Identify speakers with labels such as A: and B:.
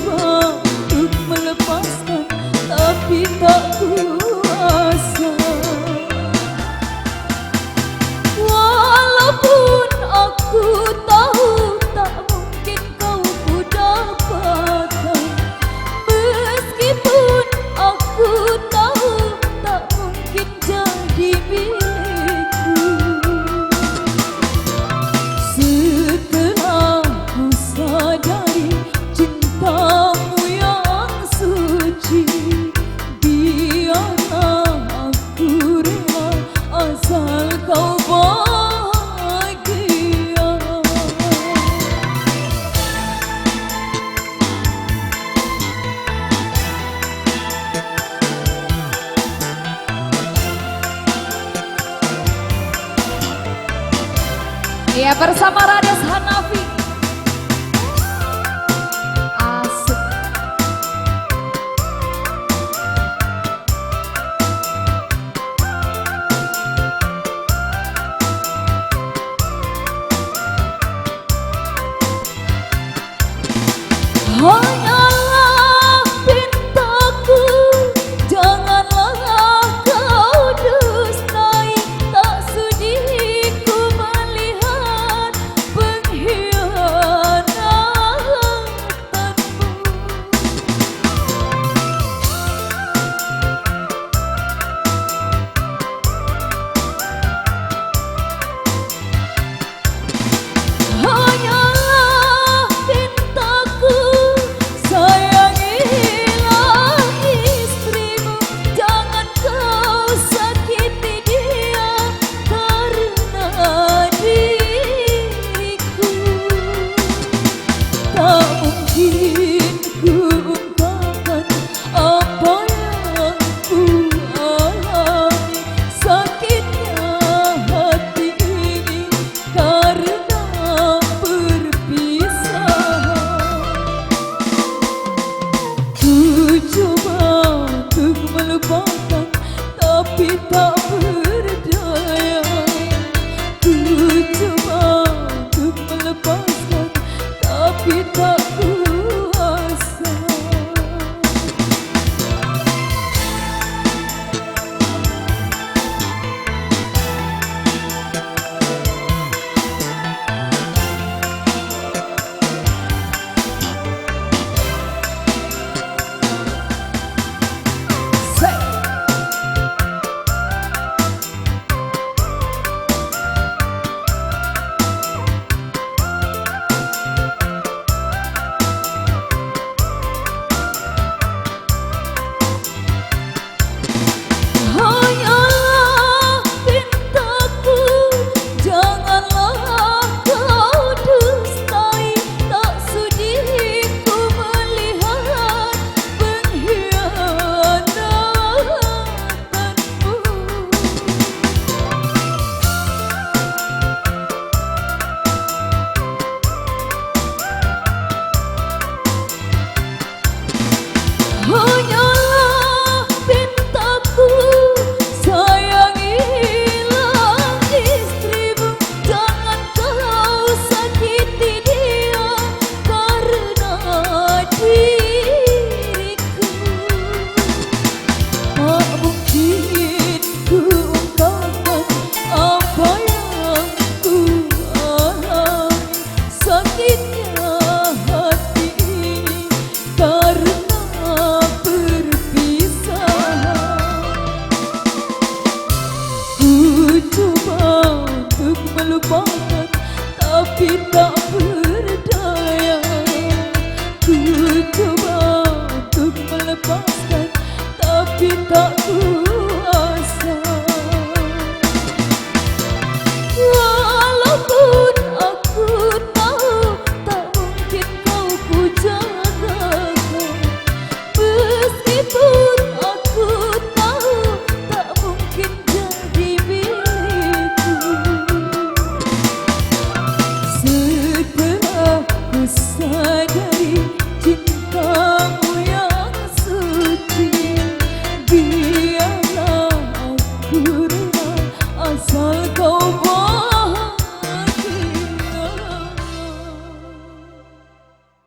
A: coba untuk melepaskan, tapi tak kuasa. Walaupun aku tahu tak mungkin kau ku dapatkan, meskipun aku tahu tak mungkin jadi milikku. Setelah ku sadari cintamu yang suci, biarlah aku rela asal kau bahagia. Ya, bersama Rades Hanavi. Asik. Hanyalah pintaku, janganlah kau dustai, tak sudi ku melihat pengkhianatanmu. Hanyalah pintaku, sayangilah istrimu, jangan kau sakiti dia karena diriku. Tak mungkin ku ungkapkan apa yang ku alami, sakitnya hati ini karena perpisahan. Ku coba untuk melupakan, tapi tak berdaya. Ku coba untuk melepaskan, tapi tak kuasa. Say. Hanyalah pintaku, janganlah kau dustai, tak sudi ku melihat pengkhianatanmu. Hanyalah pintaku, sayangilah istrimu, jangan kau sakiti dia karena diriku. Tak mungkin ku ungkapkan apa yang ku alami, sakitnya hati ini karena perpisahan. Ku coba untuk melupakan, tapi tak berdaya. Ku coba untuk melepaskan, tapi tak